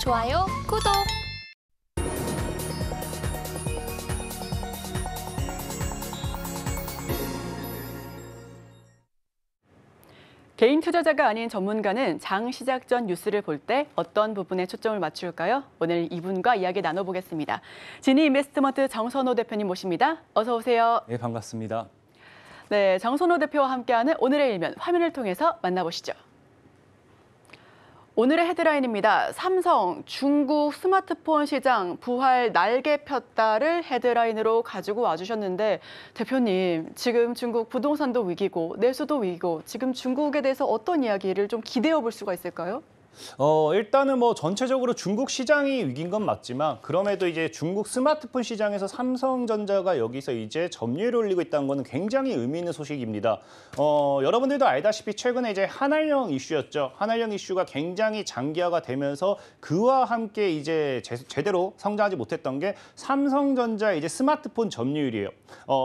좋아요, 구독! 개인 투자자가 아닌 전문가는 장 시작 전 뉴스를 볼 때 어떤 부분에 초점을 맞출까요? 오늘 이분과 이야기 나눠보겠습니다. 지니 인베스트먼트 정선호 대표님 모십니다. 어서 오세요. 네, 반갑습니다. 네, 정선호 대표와 함께하는 오늘의 일면 화면을 통해서 만나보시죠. 오늘의 헤드라인입니다. 삼성, 중국 스마트폰 시장 부활 날개 폈다를 헤드라인으로 가지고 와주셨는데 대표님, 지금 중국 부동산도 위기고 내수도 위기고 지금 중국에 대해서 어떤 이야기를 좀 기대해 볼 수가 있을까요? 일단은 뭐 전체적으로 중국 시장이 위기인 건 맞지만 그럼에도 이제 중국 스마트폰 시장에서 삼성전자가 여기서 이제 점유율을 올리고 있다는 거는 굉장히 의미 있는 소식입니다. 여러분들도 알다시피 최근에 이제 한알령 이슈였죠. 한알령 이슈가 굉장히 장기화가 되면서 그와 함께 이제 제대로 성장하지 못했던 게 삼성전자의 이제 스마트폰 점유율이에요.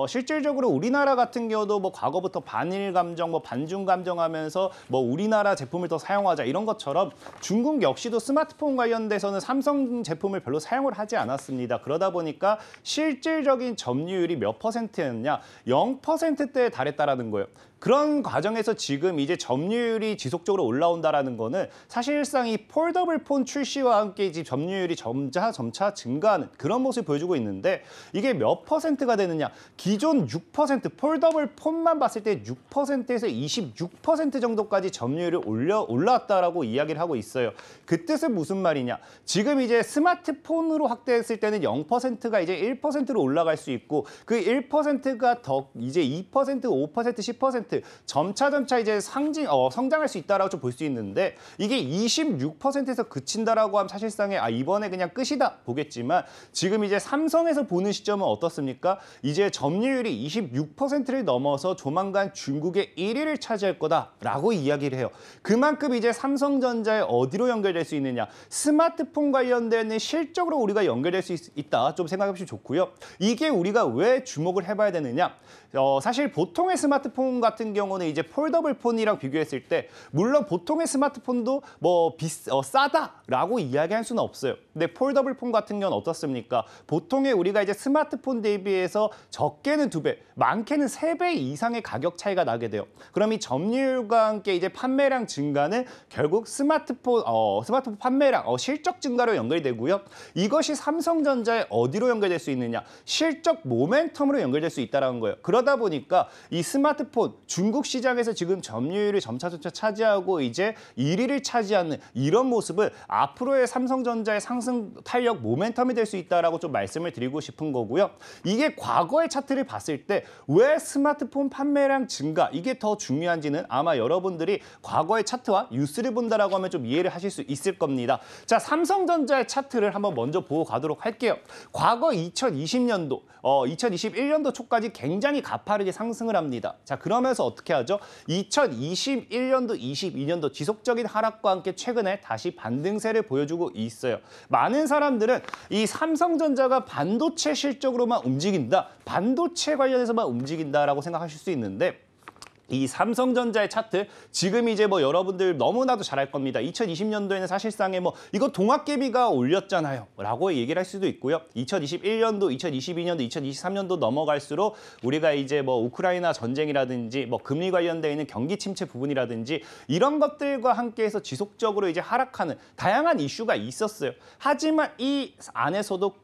실질적으로 우리나라 같은 경우도 뭐 과거부터 반일 감정, 뭐 반중 감정하면서 뭐 우리나라 제품을 더 사용하자 이런 것처럼 중국 역시도 스마트폰 관련돼서는 삼성 제품을 별로 사용을 하지 않았습니다. 그러다 보니까 실질적인 점유율이 몇 %였냐? 0%대에 달했다라는 거예요. 그런 과정에서 지금 이제 점유율이 지속적으로 올라온다라는 거는 사실상 이 폴더블 폰 출시와 함께 이제 점유율이 점차 증가하는 그런 모습을 보여주고 있는데 이게 몇 %가 되느냐? 기존 6% 폴더블 폰만 봤을 때 6%에서 26% 정도까지 점유율이 올라왔다라고 이야기를 하고 있어요. 그 뜻은 무슨 말이냐? 지금 이제 스마트폰으로 확대했을 때는 0%가 이제 1%로 올라갈 수 있고 그 1%가 더 이제 2%, 5%, 10% 점차 이제 성장할 수 있다라고 좀 볼 수 있는데 이게 26%에서 그친다라고 하면 사실상에 이번에 그냥 끝이다 보겠지만 지금 이제 삼성에서 보는 시점은 어떻습니까? 이제 점유율이 26%를 넘어서 조만간 중국의 1위를 차지할 거다라고 이야기를 해요. 그만큼 이제 삼성전자에 어디로 연결될 수 있느냐? 스마트폰 관련된 실적으로 우리가 연결될 수 있다. 좀 생각해 보시면 좋고요. 이게 우리가 왜 주목을 해봐야 되느냐? 사실 보통의 스마트폰 같은 경우는 이제 폴더블 폰이랑 비교했을 때 물론 보통의 스마트폰도 뭐 싸다라고 이야기할 수는 없어요. 근데 폴더블 폰 같은 경우는 어떻습니까? 보통의 우리가 이제 스마트폰 대비해서 적게는 2배, 많게는 3배 이상의 가격 차이가 나게 돼요. 그럼 이 점유율과 함께 이제 판매량 증가는 결국 스마트폰 판매량, 실적 증가로 연결되고요. 이것이 삼성전자에 어디로 연결될 수 있느냐? 실적 모멘텀으로 연결될 수 있다는 거예요. 그러다 보니까 이 스마트폰 중국 시장에서 지금 점유율을 점차 차지하고 이제 1위를 차지하는 이런 모습은 앞으로의 삼성전자의 상승 탄력 모멘텀이 될 수 있다라고 좀 말씀을 드리고 싶은 거고요. 이게 과거의 차트를 봤을 때 왜 스마트폰 판매량 증가 이게 더 중요한지는 아마 여러분들이 과거의 차트와 뉴스를 본다라고 하면 좀 이해를 하실 수 있을 겁니다. 자, 삼성전자의 차트를 한번 먼저 보고 가도록 할게요. 과거 2020년도, 2021년도 초까지 굉장히 가파르게 상승을 합니다. 자, 그러면서 어떻게 하죠? 2021년도, 22년도 지속적인 하락과 함께 최근에 다시 반등세를 보여주고 있어요. 많은 사람들은 이 삼성전자가 반도체 실적으로만 움직인다, 반도체 관련해서만 움직인다라고 생각하실 수 있는데 이 삼성전자의 차트 지금 이제 뭐 여러분들 너무나도 잘 알 겁니다. 2020년도에는 사실상에 뭐 이거 동학개미가 올렸잖아요 라고 얘기를 할 수도 있고요. 2021년도, 2022년도, 2023년도 넘어갈수록 우리가 이제 뭐 우크라이나 전쟁이라든지 뭐 금리 관련돼 있는 경기 침체 부분이라든지 이런 것들과 함께해서 지속적으로 이제 하락하는 다양한 이슈가 있었어요. 하지만 이 안에서도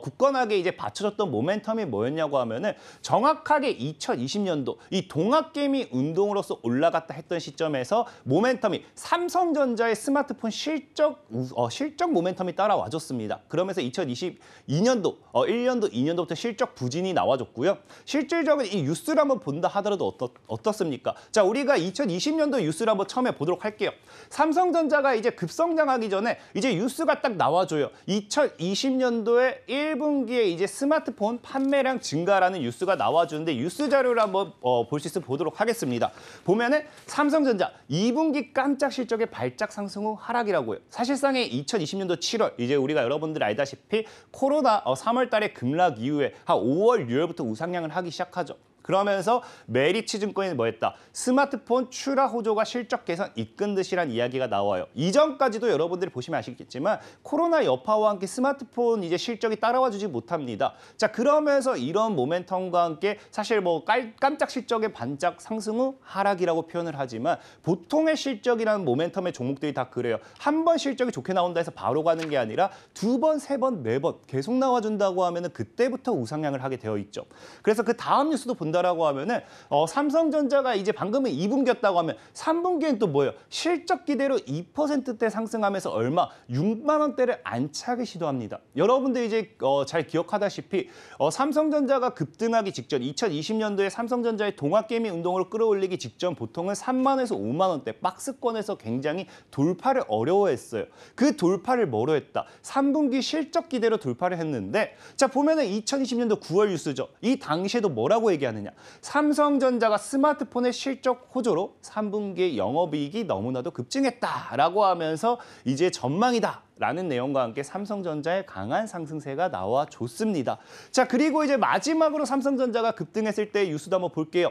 굳건하게 이제 받쳐졌던 모멘텀이 뭐였냐고 하면은 정확하게 2020년도 이 동학개미 운동으로서 올라갔다 했던 시점에서 모멘텀이 삼성전자의 스마트폰 실적 모멘텀이 따라와줬습니다. 그러면서 2022년도, 1년도, 2년도부터 실적 부진이 나와줬고요. 실질적인 이 뉴스를 한번 본다 하더라도 어떻습니까? 자, 우리가 2020년도 뉴스를 한번 처음에 보도록 할게요. 삼성전자가 이제 급성장하기 전에 이제 뉴스가 딱 나와줘요. 2020년도에 1분기에 이제 스마트폰 판매량 증가라는 뉴스가 나와주는데 뉴스 자료를 한번 볼 수 있으면 보도록 하겠습니다. 보면은 삼성전자 2분기 깜짝 실적의 발작 상승 후 하락이라고요. 사실상의 2020년도 7월 이제 우리가 여러분들 알다시피 코로나 3월 달에 급락 이후에 한 5월, 6월부터 우상향을 하기 시작하죠. 그러면서 메리츠증권이 뭐했다? 스마트폰 출하 호조가 실적 개선 이끈 듯이란 이야기가 나와요. 이전까지도 여러분들이 보시면 아시겠지만 코로나 여파와 함께 스마트폰 이제 실적이 따라와주지 못합니다. 자, 그러면서 이런 모멘텀과 함께 사실 뭐 깜짝 실적의 반짝 상승 후 하락이라고 표현을 하지만 보통의 실적이라는 모멘텀의 종목들이 다 그래요. 한 번 실적이 좋게 나온다 해서 바로 가는 게 아니라 두 번, 세 번, 네 번 계속 나와준다고 하면은 그때부터 우상향을 하게 되어 있죠. 그래서 그 다음 뉴스도 본다라고 하면은 삼성전자가 이제 방금은 2분기였다고 하면 3분기엔 또 뭐예요? 실적 기대로 2%대 상승하면서 얼마? 6만 원대를 안착을 시도합니다. 여러분들 이제 잘 기억하다시피 삼성전자가 급등하기 직전 2020년도에 삼성전자의 동학개미 운동으로 끌어올리기 직전 보통은 3만 원에서 5만 원대 박스권에서 굉장히 돌파를 어려워했어요. 그 돌파를 뭐로 했다? 3분기 실적 기대로 돌파를 했는데 자 보면은 2020년도 9월 뉴스죠. 이 당시에도 뭐라고 얘기하느냐? 삼성전자가 스마트폰의 실적 호조로 3분기의 영업이익이 너무나도 급증했다라고 하면서 이제 전망이다. 라는 내용과 함께 삼성전자의 강한 상승세가 나와줬습니다. 자, 그리고 이제 마지막으로 삼성전자가 급등했을 때 뉴스도 한번 볼게요.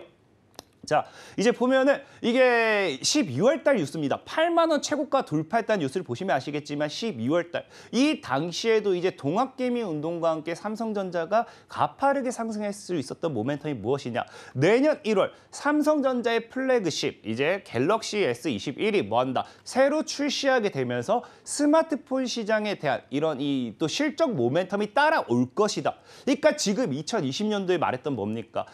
자, 이제 보면은 이게 12월 달 뉴스입니다. 8만 원 최고가 돌파했다는 뉴스를 보시면 아시겠지만 12월 달 이 당시에도 이제 동학개미 운동과 함께 삼성전자가 가파르게 상승할 수 있었던 모멘텀이 무엇이냐? 내년 1월 삼성전자의 플래그십 이제 갤럭시 S21이 뭐한다? 새로 출시하게 되면서 스마트폰 시장에 대한 이런 이 또 실적 모멘텀이 따라올 것이다. 그러니까 지금 2020년도에 말했던 뭡니까?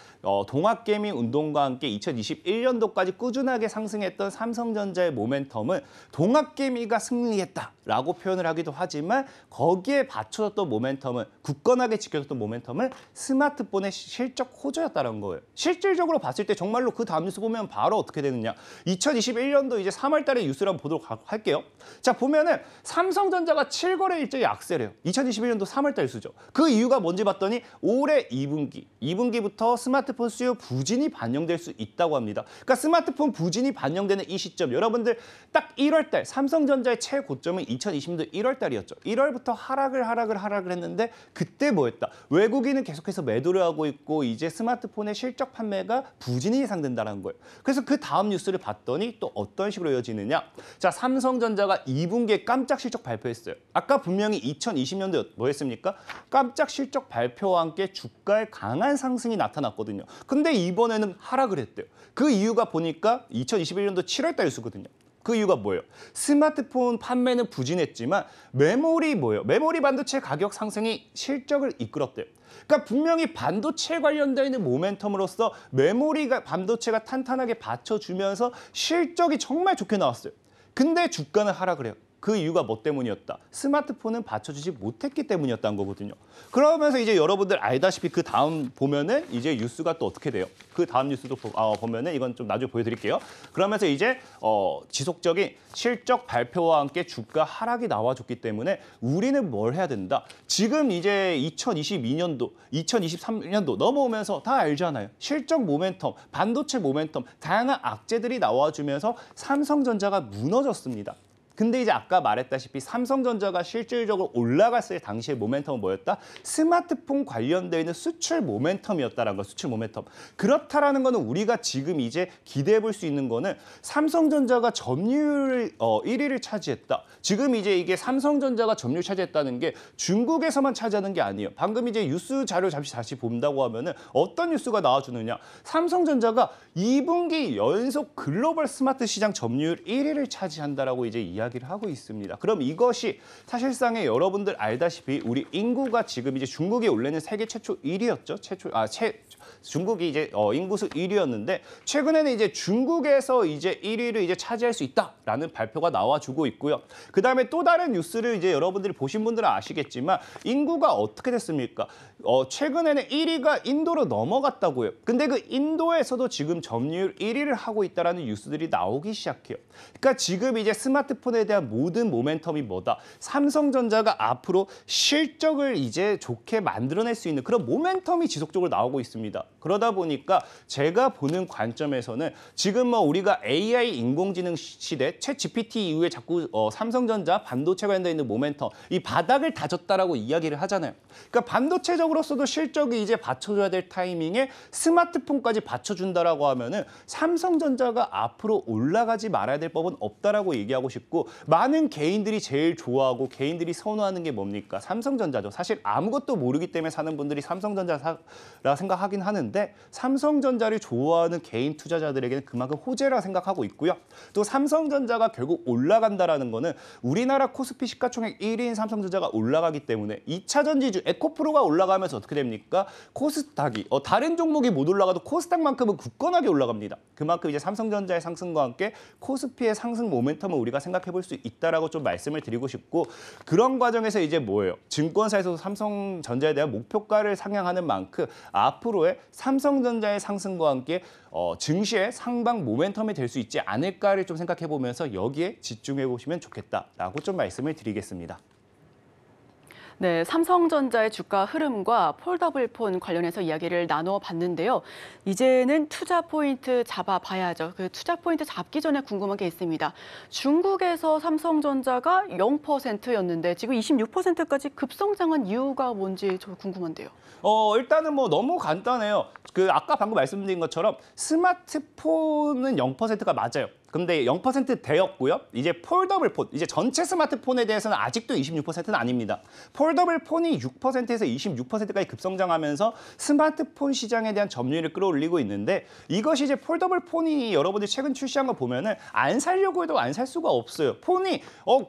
동학개미 운동과 함께 2021년도까지 꾸준하게 상승했던 삼성전자의 모멘텀은 동학개미가 승리했다라고 표현을 하기도 하지만 거기에 받쳐졌던 모멘텀은 굳건하게 지켜졌던 모멘텀은 스마트폰의 실적 호조였다는 거예요. 실질적으로 봤을 때 정말로 그 다음 뉴스 보면 바로 어떻게 되느냐. 2021년도 이제 3월 달에 뉴스를 한번 보도록 할게요. 자, 보면은 삼성전자가 7거래 일정이 악세래요. 2021년도 3월 달 뉴스죠. 그 이유가 뭔지 봤더니 올해 2분기부터 스마트폰 수요 부진이 반영될 수 있다고 합니다. 그러니까 스마트폰 부진이 반영되는 이 시점, 여러분들 딱 1월 달 삼성전자의 최고점은 2020년도 1월 달이었죠. 1월부터 하락을 했는데 그때 뭐였다? 외국인은 계속해서 매도를 하고 있고 이제 스마트폰의 실적 판매가 부진이 예상된다는 거예요. 그래서 그 다음 뉴스를 봤더니 또 어떤 식으로 이어지느냐? 자, 삼성전자가 2분기에 깜짝 실적 발표했어요. 아까 분명히 2020년도 뭐 했습니까? 깜짝 실적 발표와 함께 주가의 강한 상승이 나타났거든요. 근데 이번에는 하락을 했대요. 그 이유가 보니까 2021년도 7월 달 뉴스거든요. 그 이유가 뭐예요? 스마트폰 판매는 부진했지만 메모리 뭐예요? 메모리 반도체 가격 상승이 실적을 이끌었대요. 그러니까 분명히 반도체 관련되어 있는 모멘텀으로서 메모리가 반도체가 탄탄하게 받쳐주면서 실적이 정말 좋게 나왔어요. 근데 주가는 하락을 해요. 그 이유가 뭐 때문이었다? 스마트폰은 받쳐주지 못했기 때문이었다는 거거든요. 그러면서 이제 여러분들 알다시피 그 다음 보면은 이제 뉴스가 또 어떻게 돼요? 그 다음 뉴스도 보면은 이건 좀 나중에 보여드릴게요. 그러면서 이제 지속적인 실적 발표와 함께 주가 하락이 나와줬기 때문에 우리는 뭘 해야 된다? 지금 이제 2022년도, 2023년도 넘어오면서 다 알잖아요. 실적 모멘텀, 반도체 모멘텀, 다양한 악재들이 나와주면서 삼성전자가 무너졌습니다. 근데 이제 아까 말했다시피 삼성전자가 실질적으로 올라갔을 당시의 모멘텀은 뭐였다? 스마트폰 관련되어 있는 수출 모멘텀이었다라는 거, 수출 모멘텀. 그렇다라는 거는 우리가 지금 이제 기대해 볼 수 있는 거는 삼성전자가 점유율 1위를 차지했다. 지금 이제 이게 삼성전자가 점유율 차지했다는 게 중국에서만 차지하는 게 아니에요. 방금 이제 뉴스 자료 잠시 다시 본다고 하면은 어떤 뉴스가 나와주느냐? 삼성전자가 2분기 연속 글로벌 스마트 시장 점유율 1위를 차지한다라고 이제 이야기를 하고 있습니다. 그럼 이것이 사실상에 여러분들 알다시피 우리 인구가 지금 이제 중국이 원래는 세계 최초 1위였죠. 중국이 이제 인구수 1위였는데 최근에는 이제 중국에서 이제 1위를 이제 차지할 수 있다라는 발표가 나와주고 있고요. 그다음에 또 다른 뉴스를 이제 여러분들이 보신 분들은 아시겠지만 인구가 어떻게 됐습니까? 최근에는 1위가 인도로 넘어갔다고요. 근데 그 인도에서도 지금 점유율 1위를 하고 있다라는 뉴스들이 나오기 시작해요. 그러니까 지금 이제 스마트폰에 앞으로에 대한 모든 모멘텀이 뭐다? 삼성전자가 앞으로 실적을 이제 좋게 만들어낼 수 있는 그런 모멘텀이 지속적으로 나오고 있습니다. 그러다 보니까 제가 보는 관점에서는 지금 뭐 우리가 AI 인공지능 시대, 챗 GPT 이후에 자꾸 삼성전자 반도체 관련돼 있는 모멘텀, 이 바닥을 다졌다라고 이야기를 하잖아요. 그러니까 반도체적으로서도 실적이 이제 받쳐줘야 될 타이밍에 스마트폰까지 받쳐준다라고 하면은 삼성전자가 앞으로 올라가지 말아야 될 법은 없다라고 얘기하고 싶고, 많은 개인들이 제일 좋아하고 개인들이 선호하는 게 뭡니까? 삼성전자죠. 사실 아무것도 모르기 때문에 사는 분들이 삼성전자라 생각하긴 하는데, 삼성전자를 좋아하는 개인 투자자들에게는 그만큼 호재라 생각하고 있고요. 또 삼성전자가 결국 올라간다라는 거는 우리나라 코스피 시가총액 1위인 삼성전자가 올라가기 때문에 2차 전지주 에코프로가 올라가면서 어떻게 됩니까? 코스닥이 다른 종목이 못 올라가도 코스닥만큼은 굳건하게 올라갑니다. 그만큼 이제 삼성전자의 상승과 함께 코스피의 상승 모멘텀을 우리가 생각해 볼 수 있다라고 좀 말씀을 드리고 싶고, 그런 과정에서 이제 뭐예요? 증권사에서도 삼성전자에 대한 목표가를 상향하는 만큼 앞으로의 삼성전자의 상승과 함께 증시의 상방 모멘텀이 될 수 있지 않을까를 좀 생각해 보면서 여기에 집중해 보시면 좋겠다라고 좀 말씀을 드리겠습니다. 네, 삼성전자의 주가 흐름과 폴더블폰 관련해서 이야기를 나눠봤는데요. 이제는 투자 포인트 잡아봐야죠. 그 투자 포인트 잡기 전에 궁금한 게 있습니다. 중국에서 삼성전자가 0%였는데 지금 26%까지 급성장한 이유가 뭔지 저 궁금한데요. 일단은 뭐 너무 간단해요. 아까 방금 말씀드린 것처럼 스마트폰은 0%가 맞아요. 근데 0%대였고요. 이제 폴더블폰, 이제 전체 스마트폰에 대해서는 아직도 26%는 아닙니다. 폴더블폰이 6%에서 26%까지 급성장하면서 스마트폰 시장에 대한 점유율을 끌어올리고 있는데, 이것이 이제 폴더블폰이 여러분들이 최근 출시한 거 보면은 안 살려고 해도 안 살 수가 없어요. 폰이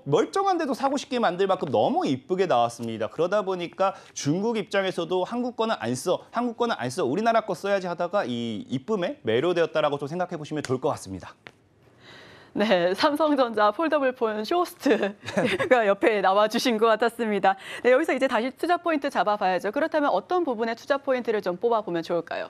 멀쩡한데도 사고 싶게 만들 만큼 너무 이쁘게 나왔습니다. 그러다 보니까 중국 입장에서도 한국 거는 안 써, 우리나라 거 써야지 하다가 이 이쁨에 매료되었다라고 좀 생각해 보시면 좋을 것 같습니다. 네, 삼성전자 폴더블폰 쇼호스트가 옆에 나와주신 것 같았습니다. 네, 여기서 이제 다시 투자 포인트 잡아봐야죠. 그렇다면 어떤 부분에 투자 포인트를 좀 뽑아보면 좋을까요?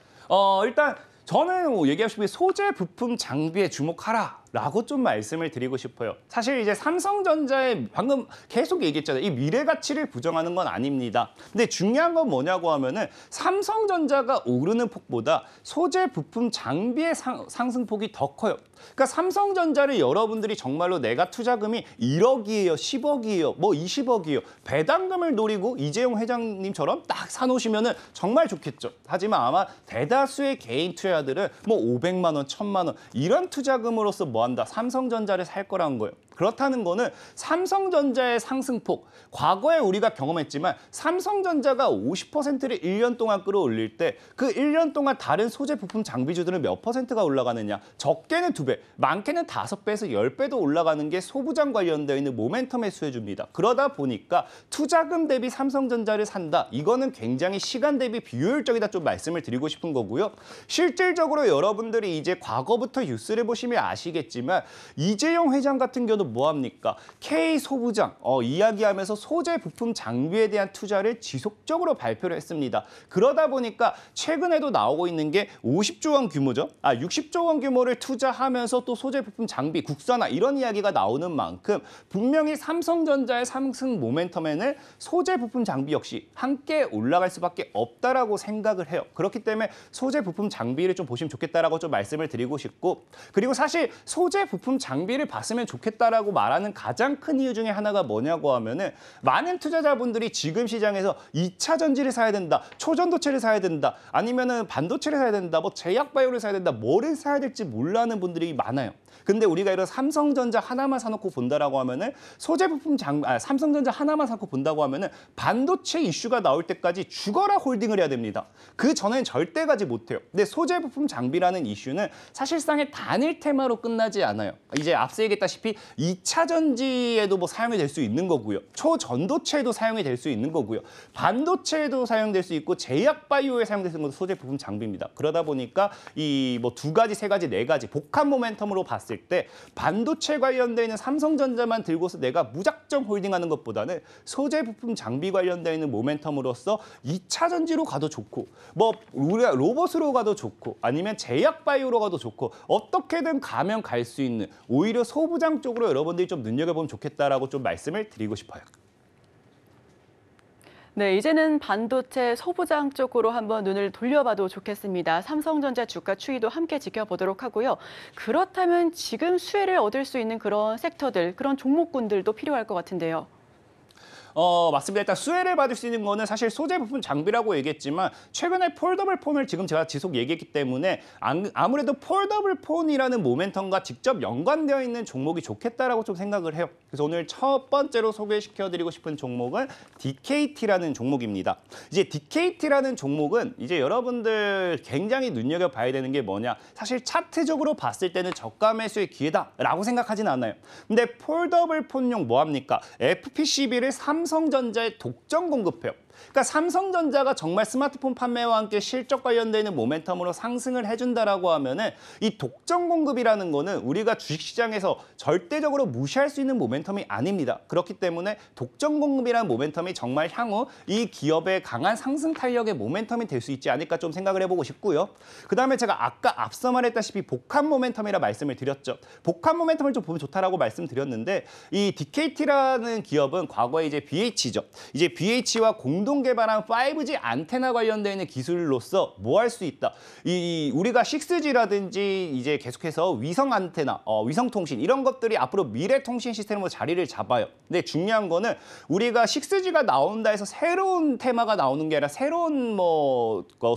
일단 저는 얘기하시피 소재, 부품, 장비에 주목하라라고 좀 말씀을 드리고 싶어요. 사실 이제 삼성전자의 방금 계속 얘기했잖아요. 이 미래 가치를 부정하는 건 아닙니다. 근데 중요한 건 뭐냐고 하면은 삼성전자가 오르는 폭보다 소재, 부품, 장비의 상승폭이 더 커요. 그러니까 삼성전자를 여러분들이 정말로 내가 투자금이 1억이에요, 10억이에요, 뭐 20억이에요. 배당금을 노리고 이재용 회장님처럼 딱 사놓으시면은 정말 좋겠죠. 하지만 아마 대다수의 개인 투자자들은 뭐 500만 원, 1000만 원 이런 투자금으로서 뭐한다? 삼성전자를 살 거라는 거예요. 그렇다는 거는 삼성전자의 상승폭, 과거에 우리가 경험했지만 삼성전자가 50%를 1년 동안 끌어올릴 때 그 1년 동안 다른 소재, 부품, 장비주들은 몇 %가 올라가느냐? 적게는 2배, 많게는 5배에서 10배도 올라가는 게 소부장 관련되어 있는 모멘텀의 수혜주입니다. 그러다 보니까 투자금 대비 삼성전자를 산다. 이거는 굉장히 시간 대비 비효율적이다 좀 말씀을 드리고 싶은 거고요. 실질적으로 여러분들이 이제 과거부터 뉴스를 보시면 아시겠지만 이재용 회장 같은 경우도 뭐합니까? K 소부장 이야기하면서 소재, 부품, 장비에 대한 투자를 지속적으로 발표를 했습니다. 그러다 보니까 최근에도 나오고 있는 게 50조 원 규모죠. 60조 원 규모를 투자하면서 또 소재, 부품, 장비, 국산화 이런 이야기가 나오는 만큼 분명히 삼성전자의 상승 모멘텀에는 소재, 부품, 장비 역시 함께 올라갈 수밖에 없다라고 생각을 해요. 그렇기 때문에 소재, 부품, 장비를 좀 보시면 좋겠다라고 좀 말씀을 드리고 싶고, 그리고 사실 소재, 부품, 장비를 봤으면 좋겠다라고 말하는 가장 큰 이유 중에 하나가 뭐냐고 하면은 많은 투자자분들이 지금 시장에서 2차 전지를 사야 된다, 초전도체를 사야 된다, 아니면은 반도체를 사야 된다, 뭐 제약바이오를 사야 된다, 뭐를 사야 될지 몰라는 분들이 많아요. 근데 우리가 이런 삼성전자 하나만 사놓고 본다라고 하면은 소재 부품 삼성전자 하나만 사놓고 본다고 하면은 반도체 이슈가 나올 때까지 죽어라 홀딩을 해야 됩니다. 그 전엔 절대 가지 못해요. 근데 소재 부품 장비라는 이슈는 사실상의 단일 테마로 끝나지 않아요. 이제 앞서 얘기했다시피 2차 전지에도 뭐 사용이 될 수 있는 거고요. 초전도체에도 사용이 될 수 있는 거고요. 반도체에도 사용될 수 있고 제약바이오에 사용될 수 있는 것도 소재 부품 장비입니다. 그러다 보니까 이 뭐 2가지, 3가지, 4가지 복합 모멘텀으로 봤을 때 반도체 관련되어 있는 삼성전자만 들고서 내가 무작정 홀딩하는 것보다는 소재 부품 장비 관련되어 있는 모멘텀으로서 2차 전지로 가도 좋고, 뭐 우리가 로봇으로 가도 좋고, 아니면 제약바이오로 가도 좋고, 어떻게든 가면 갈 수 있는 오히려 소부장 쪽으로 여러분들이 좀 눈여겨보면 좋겠다라고 좀 말씀을 드리고 싶어요. 네, 이제는 반도체 소부장 쪽으로 한번 눈을 돌려봐도 좋겠습니다. 삼성전자 주가 추이도 함께 지켜보도록 하고요. 그렇다면 지금 수혜를 얻을 수 있는 그런 섹터들, 그런 종목군들도 필요할 것 같은데요. 맞습니다. 일단 수혜를 받을 수 있는 거는 사실 소재 부품 장비라고 얘기했지만 최근에 폴더블 폰을 지금 제가 지속 얘기했기 때문에 아무래도 폴더블 폰이라는 모멘텀과 직접 연관되어 있는 종목이 좋겠다라고 좀 생각을 해요. 그래서 오늘 첫 번째로 소개시켜드리고 싶은 종목은 DKT라는 종목입니다. 이제 DKT라는 종목은 이제 여러분들 굉장히 눈여겨봐야 되는 게 뭐냐. 사실 차트적으로 봤을 때는 저가 매수의 기회다라고 생각하진 않아요. 근데 폴더블 폰용 뭐합니까? FPCB를 삼성전자에 독점 공급해요. 그러니까 삼성전자가 정말 스마트폰 판매와 함께 실적 관련되는 모멘텀으로 상승을 해준다라고 하면은 이 독점 공급이라는 거는 우리가 주식시장에서 절대적으로 무시할 수 있는 모멘텀이 아닙니다. 그렇기 때문에 독점 공급이라는 모멘텀이 정말 향후 이 기업의 강한 상승 탄력의 모멘텀이 될 수 있지 않을까 좀 생각을 해보고 싶고요. 그다음에 제가 아까 앞서 말했다시피 복합 모멘텀이라 말씀을 드렸죠. 복합 모멘텀을 좀 보면 좋다라고 말씀드렸는데 이 DKT라는 기업은 과거에 이제 BH죠. 이제 BH와 공동 개발한 5G 안테나 관련되어 있는 기술로서 뭐 할 수 있다. 우리가 6G라든지 이제 계속해서 위성 안테나, 위성 통신 이런 것들이 앞으로 미래 통신 시스템으로 자리를 잡아요. 근데 중요한 거는 우리가 6G가 나온다 해서 새로운 테마가 나오는 게 아니라 새로운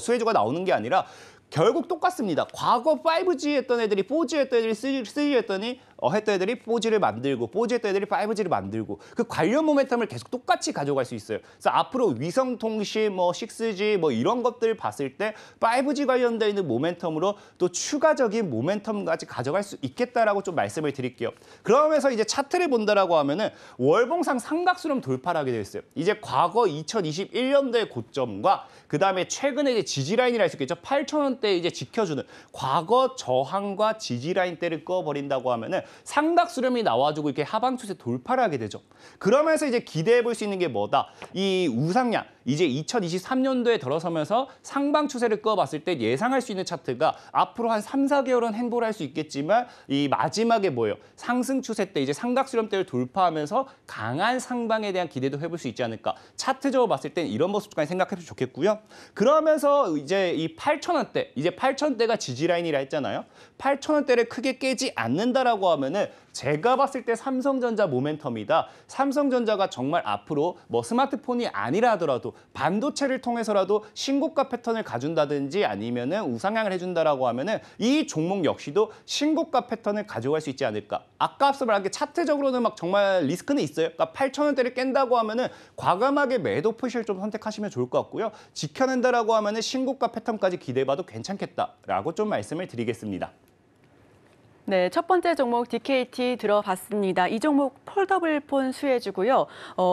수혜주가 나오는 게 아니라 결국 똑같습니다. 과거 5G 했던 애들이 4G 했던 애들이 3G 했던 애들이 4G를 만들고 4G 했던 애들이 5G를 만들고 그 관련 모멘텀을 계속 똑같이 가져갈 수 있어요. 그래서 앞으로 위성통신, 6G 이런 것들 봤을 때 5G 관련되어 있는 모멘텀으로 또 추가적인 모멘텀까지 가져갈 수 있겠다라고 좀 말씀을 드릴게요. 그러면서 이제 차트를 본다라고 하면은 월봉상 삼각수렴 돌파를 하게 되었어요. 이제 과거 2021년도의 고점과 그다음에 최근에 이제 지지라인이라 할 수 있겠죠. 8,000원대 이제 지켜주는 과거 저항과 지지라인대를 꺼버린다고 하면은 삼각수렴이 나와주고 이렇게 하방 추세 돌파를 하게 되죠. 그러면서 이제 기대해 볼 수 있는 게 뭐다? 이 우상향. 이제 2023년도에 들어서면서 상방 추세를 꺼봤을 때 예상할 수 있는 차트가 앞으로 한 3, 4개월은 행보를 할 수 있겠지만 이 마지막에 뭐예요? 상승 추세 때 이제 삼각수렴대를 돌파하면서 강한 상방에 대한 기대도 해볼 수 있지 않을까. 차트적으로 봤을 땐 이런 모습까지 생각해도 좋겠고요. 그러면서 이제 이 8,000원대, 이제 8,000원대가 지지라인이라 했잖아요. 8,000원대를 크게 깨지 않는다라고 하면은 제가 봤을 때 삼성전자 모멘텀이다. 삼성전자가 정말 앞으로 스마트폰이 아니라 하더라도 반도체를 통해서라도 신고가 패턴을 가준다든지 아니면은 우상향을 해준다라고 하면은 이 종목 역시도 신고가 패턴을 가져갈 수 있지 않을까. 아까 앞서 말한 게 차트적으로는 막 정말 리스크는 있어요. 그러니까 8,000원대를 깬다고 하면은 과감하게 매도 포지션을 좀 선택하시면 좋을 것 같고요. 지켜낸다라고 하면은 신고가 패턴까지 기대해봐도 괜찮겠다라고 좀 말씀을 드리겠습니다. 네, 첫 번째 종목 DKT 들어봤습니다. 이 종목 폴더블 폰 수혜주고요.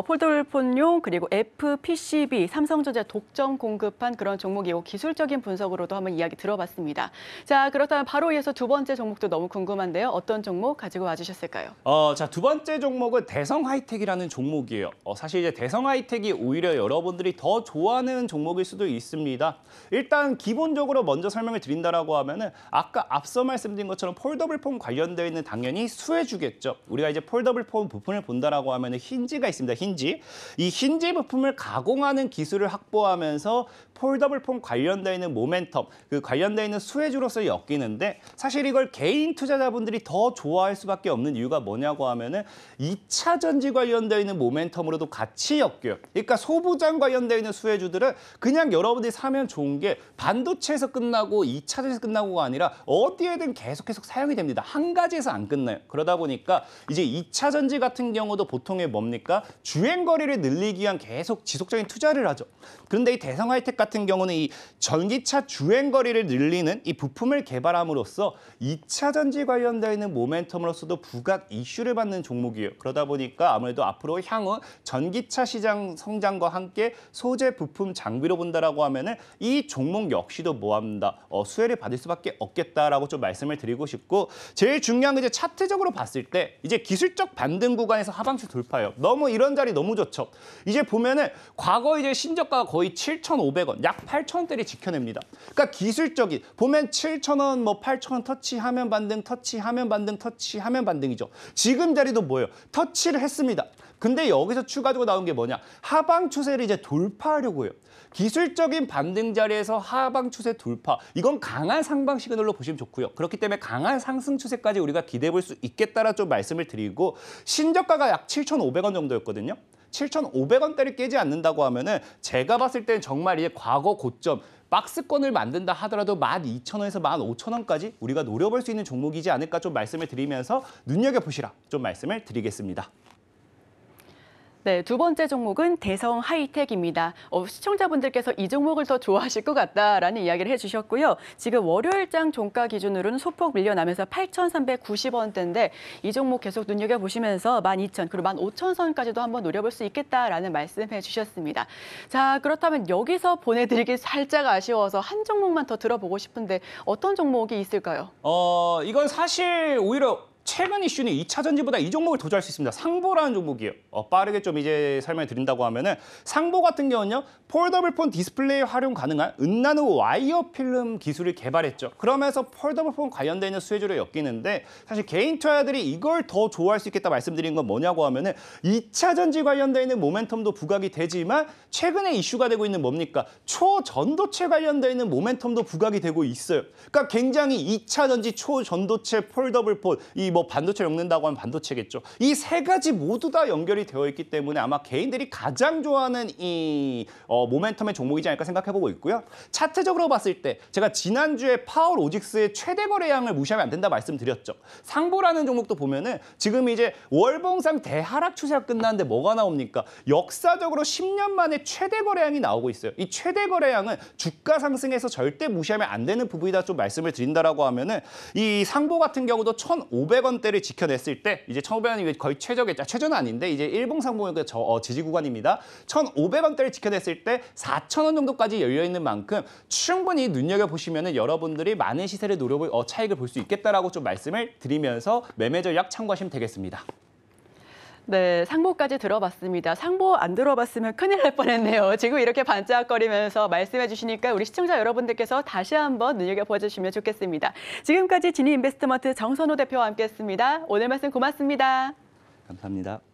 폴더블 폰용 그리고 FPCB 삼성전자 독점 공급한 그런 종목이고 기술적인 분석으로도 한번 이야기 들어봤습니다. 자, 그렇다면 바로 이어서 두 번째 종목도 너무 궁금한데요. 어떤 종목 가지고 와주셨을까요? 자, 두 번째 종목은 대성하이텍이라는 종목이에요. 사실 이제 대성하이텍이 오히려 여러분들이 더 좋아하는 종목일 수도 있습니다. 일단 기본적으로 먼저 설명을 드린다라고 하면은 아까 앞서 말씀드린 것처럼 폴더블 폰 관련되어 있는 당연히 수혜주겠죠. 우리가 이제 폴더블 폰 부품을 본다라고 하면은 힌지가 있습니다. 힌지. 이 힌지 부품을 가공하는 기술을 확보하면서 폴더블 폰 관련되어 있는 모멘텀, 그 관련되어 있는 수혜주로서 엮이는데 사실 이걸 개인 투자자분들이 더 좋아할 수밖에 없는 이유가 뭐냐고 하면은 2차 전지 관련되어 있는 모멘텀으로도 같이 엮여요. 그러니까 소부장 관련되어 있는 수혜주들은 그냥 여러분들이 사면 좋은 게 반도체에서 끝나고 2차 전지에서 끝나고가 아니라 어디에든 계속 사용이 됩니다. 한 가지에서 안 끝나요. 그러다 보니까 이제 2차 전지 같은 경우도 보통의 뭡니까? 주행거리를 늘리기 위한 계속 지속적인 투자를 하죠. 그런데 이 대성하이텍 같은 경우는 이 전기차 주행거리를 늘리는 이 부품을 개발함으로써 2차 전지 관련되어 있는 모멘텀으로서도 부각 이슈를 받는 종목이에요. 그러다 보니까 아무래도 앞으로 향후 전기차 시장 성장과 함께 소재 부품 장비로 본다라고 하면은 이 종목 역시도 뭐합니다. 수혜를 받을 수밖에 없겠다라고 좀 말씀을 드리고 싶고 제일 중요한 게 이제 차트적으로 봤을 때 이제 기술적 반등 구간에서 하방추 돌파예요. 너무 이런 자리 너무 좋죠. 이제 보면은 과거 이제 신저가가 거의 7,500원, 약 8,000원대를 지켜냅니다. 그러니까 기술적인 보면 7,000원, 뭐 8,000원 터치하면 반등, 터치하면 반등, 터치하면 반등이죠. 지금 자리도 뭐예요? 터치를 했습니다. 근데 여기서 추가적으로 나온 게 뭐냐? 하방 추세를 이제 돌파하려고 해요. 기술적인 반등 자리에서 하방 추세 돌파. 이건 강한 상방 시그널로 보시면 좋고요. 그렇기 때문에 강한 상승 추세까지 우리가 기대해 볼 수 있겠다라 좀 말씀을 드리고 신저가가 약 7,500원 정도였거든요. 7,500원대를 깨지 않는다고 하면은 제가 봤을 때는 정말 이제 과거 고점 박스권을 만든다 하더라도 12,000원에서 15,000원까지 우리가 노려볼 수 있는 종목이지 않을까 좀 말씀을 드리면서 눈여겨보시라 좀 말씀을 드리겠습니다. 네, 두 번째 종목은 대성 하이텍입니다. 시청자분들께서 이 종목을 더 좋아하실 것 같다라는 이야기를 해주셨고요. 지금 월요일장 종가 기준으로는 소폭 밀려나면서 8,390원대인데 이 종목 계속 눈여겨보시면서 12,000 그리고 15,000선까지도 한번 노려볼 수 있겠다라는 말씀해 주셨습니다. 자, 그렇다면 여기서 보내드리기 살짝 아쉬워서 한 종목만 더 들어보고 싶은데 어떤 종목이 있을까요? 이건 사실 오히려 최근 이슈는 2차 전지보다 이 종목을 더 좋아할 수 있습니다. 상보라는 종목이에요. 빠르게 좀 이제 설명을 드린다고 하면은 상보 같은 경우는요. 폴더블 폰 디스플레이에 활용 가능한 은나노 와이어 필름 기술을 개발했죠. 그러면서 폴더블 폰 관련돼 있는 수혜주로 엮이는데 사실 개인 투자자들이 이걸 더 좋아할 수 있겠다 말씀드린 건 뭐냐고 하면은 2차 전지 관련돼 있는 모멘텀도 부각이 되지만 최근에 이슈가 되고 있는 뭡니까? 초전도체 관련돼 있는 모멘텀도 부각이 되고 있어요. 그러니까 굉장히 2차 전지, 초전도체, 폴더블 폰, 이 뭐 반도체 엮는다고 하면 반도체겠죠. 이 세 가지 모두 다 연결이 되어 있기 때문에 아마 개인들이 가장 좋아하는 이 모멘텀의 종목이지 않을까 생각해보고 있고요. 차트적으로 봤을 때 제가 지난주에 파월 오직스의 최대 거래량을 무시하면 안 된다 말씀드렸죠. 상보라는 종목도 보면은 지금 이제 월봉상 대하락 추세가 끝났는데 뭐가 나옵니까? 역사적으로 10년 만에 최대 거래량이 나오고 있어요. 이 최대 거래량은 주가 상승에서 절대 무시하면 안 되는 부분이다 좀 말씀을 드린다라고 하면은 이 상보 같은 경우도 1,500원대를 지켜냈을 때 이제 1,500원이 거의 최저겠죠. 최저는 아닌데 이제 일봉상봉의 지지 구간입니다. 1,500원대를 지켜냈을 때 4,000원 정도까지 열려 있는 만큼 충분히 눈여겨보시면은 여러분들이 많은 시세를 노려볼 차익을 볼 수 있겠다라고 좀 말씀을 드리면서 매매 전략 참고하시면 되겠습니다. 네, 상보까지 들어봤습니다. 상보 안 들어봤으면 큰일 날 뻔했네요. 지금 이렇게 반짝거리면서 말씀해 주시니까 우리 시청자 여러분들께서 다시 한번 눈여겨봐 주시면 좋겠습니다. 지금까지 진이인베스트먼트 정선호 대표와 함께했습니다. 오늘 말씀 고맙습니다. 감사합니다.